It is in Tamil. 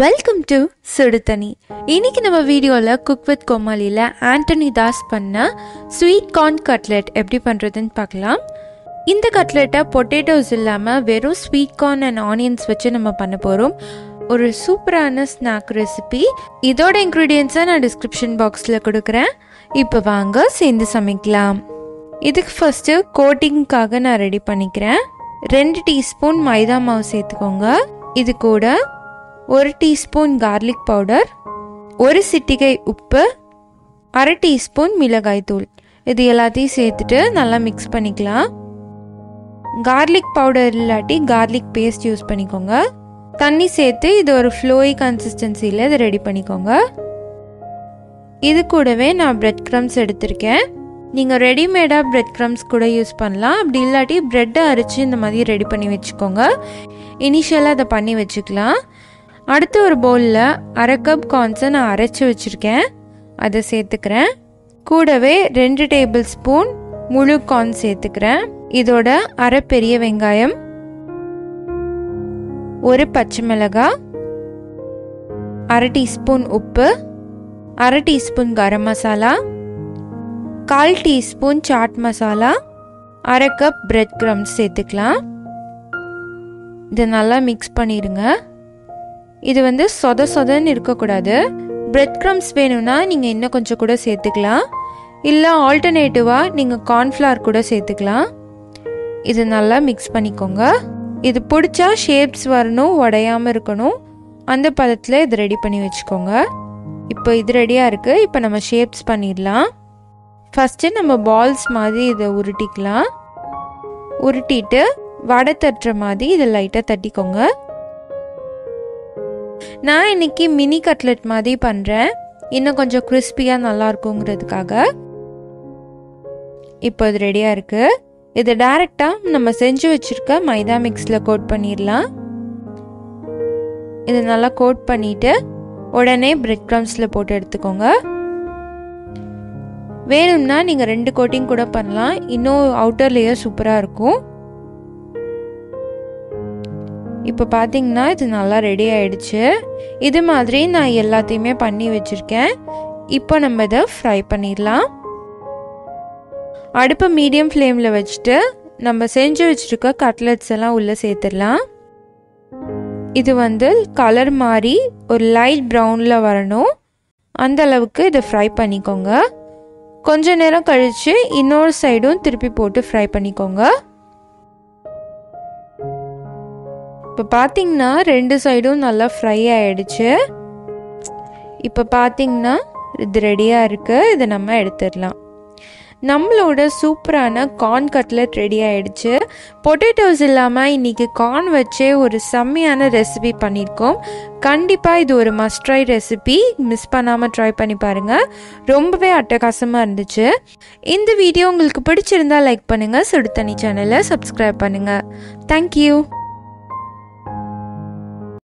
வெல்கம் டு சுடு தண்ணி. இன்னைக்கு நம்ம வீடியோவில் குக் வித் கோமாலியில் ஆண்டனி தாஸ் பண்ண ஸ்வீட் கார்ன் கட்லெட் எப்படி பண்ணுறதுன்னு பார்க்கலாம். இந்த கட்லெட்டை பொட்டேட்டோஸ் இல்லாமல் வெறும் ஸ்வீட் கார்ன் அண்ட் ஆனியன்ஸ் வச்சு நம்ம பண்ண போகிறோம். ஒரு சூப்பரான ஸ்நாக் ரெசிபி. இதோட இன்க்ரீடியன்ஸை நான் டிஸ்கிரிப்ஷன் பாக்ஸில் கொடுக்குறேன். இப்போ வாங்க சேர்ந்து சமைக்கலாம். இதுக்கு ஃபஸ்ட்டு கோட்டிங்காக நான் ரெடி பண்ணிக்கிறேன். 2 டீஸ்பூன் மைதா மாவு சேர்த்துக்கோங்க. இது கூட 1 டீஸ்பூன் கார்லிக் பவுடர், 1 சிட்டிகை உப்பு, 1/2 டீஸ்பூன் மிளகாய் தூள், இது எல்லாத்தையும் சேர்த்துட்டு நல்லா மிக்ஸ் பண்ணிக்கலாம். கார்லிக் பவுடர் இல்லாட்டி கார்லிக் பேஸ்ட் யூஸ் பண்ணிக்கோங்க. தண்ணி சேர்த்து இது ஒரு ஃப்ளோயி கன்சிஸ்டன்சியில் இதை ரெடி பண்ணிக்கோங்க. இது கூடவே நான் பிரெட் க்ரம்ஸ் எடுத்திருக்கேன். நீங்கள் ரெடிமேடாக பிரெட் க்ரம்ஸ் கூட யூஸ் பண்ணலாம். அப்படி இல்லாட்டி ப்ரெட்டை அரைச்சி இந்த மாதிரி ரெடி பண்ணி வச்சுக்கோங்க. இனிஷியலாக அதை பண்ணி வச்சுக்கலாம். அடுத்து ஒரு பவுலில் 1/2 கப் கார்ன்ஸை நான் அரைச்சி வச்சுருக்கேன், அதை சேர்த்துக்கிறேன். கூடவே 2 டேபிள் ஸ்பூன் முழு கார்ன் சேர்த்துக்கிறேன். இதோட 1/2 பெரிய வெங்காயம், 1 பச்சை மிளகாய், 1/2 டீஸ்பூன் உப்பு, 1/2 teaspoon garam masala, 1/4 teaspoon chaat masala, 1/2 cup bread crumbs சேர்த்துக்கலாம். இதை நல்லா மிக்ஸ் பண்ணிடுங்க. இது சொதன்னு இருக்கக்கூடாது. பிரெட் க்ரம்ஸ் வேணும்னா நீங்கள் இன்னும் கொஞ்சம் கூட சேர்த்துக்கலாம். இல்லை ஆல்டர்னேட்டிவாக நீங்கள் கார்ன்ஃப்ளவர் கூட சேர்த்துக்கலாம். இது நல்லா மிக்ஸ் பண்ணிக்கோங்க. இது பிடிச்சா ஷேப்ஸ் வரணும், உடையாமல் இருக்கணும். அந்த பதத்தில் இது ரெடி பண்ணி வச்சுக்கோங்க. இப்போ இது ரெடியாக இருக்குது. இப்போ நம்ம ஷேப்ஸ் பண்ணிடலாம். ஃபஸ்ட்டு நம்ம பால்ஸ் மாதிரி இதை உருட்டிக்கலாம். உருட்டிட்டு வடை தட்டுற மாதிரி இதை லைட்டாக தட்டிக்கோங்க. நான் இன்னைக்கு மினி கட்லெட் மாதிரி பண்ணுறேன், இன்னும் கொஞ்சம் கிறிஸ்பியாக நல்லா இருக்குங்கிறதுக்காக. இப்போ இது ரெடியாக இருக்குது. இதை டைரெக்டாக நம்ம செஞ்சு வச்சுருக்க மைதா மிக்ஸில் கோட் பண்ணிடலாம். இதை நல்லா கோட் பண்ணிவிட்டு உடனே பிரெட் க்ரம்ஸில் போட்டு எடுத்துக்கோங்க. வேணும்னா நீங்கள் 2 கோட்டிங் கூட பண்ணலாம், இன்னும் அவுட்டர் லேயர் சூப்பராக இருக்கும். இப்போ பார்த்தீங்கன்னா இது நல்லா ரெடி ஆகிடுச்சு. இது மாதிரி நான் எல்லாத்தையுமே பண்ணி வச்சுருக்கேன். இப்போ நம்ம இதை ஃப்ரை பண்ணிடலாம். அடுப்பை மீடியம் ஃப்ளேமில் வச்சுட்டு நம்ம செஞ்சு வச்சுருக்க கட்லெட்ஸ் எல்லாம் உள்ளே சேர்த்துடலாம். இது கலர் மாதிரி ஒரு லைட் ப்ரௌனில் வரணும், அந்த அளவுக்கு இதை ஃப்ரை பண்ணிக்கோங்க. கொஞ்ச நேரம் கழித்து இன்னொரு சைடும் திருப்பி போட்டு ஃப்ரை பண்ணிக்கோங்க. இப்போ பார்த்தீங்கன்னா 2 சைடும் நல்லா ஃப்ரை ஆகிடுச்சு. இப்போ பார்த்தீங்கன்னா இது ரெடியாக இருக்குது. இதை நம்ம எடுத்துடலாம். நம்மளோட சூப்பரான கார்ன் கட்லெட் ரெடி ஆகிடுச்சு. பொட்டேட்டோஸ் இல்லாமல் இன்றைக்கி கார்ன் வச்சே ஒரு செம்மையான ரெசிபி பண்ணியிருக்கோம். கண்டிப்பாக இது ஒரு மஸ்ட் ட்ரை ரெசிபி, மிஸ் பண்ணாமல் ட்ரை பண்ணி பாருங்கள். ரொம்பவே அட்டகாசமாக இருந்துச்சு. இந்த வீடியோ உங்களுக்கு பிடிச்சிருந்தா லைக் பண்ணுங்கள். சுடு தண்ணி சேனலை சப்ஸ்கிரைப் பண்ணுங்கள். தேங்க்யூ.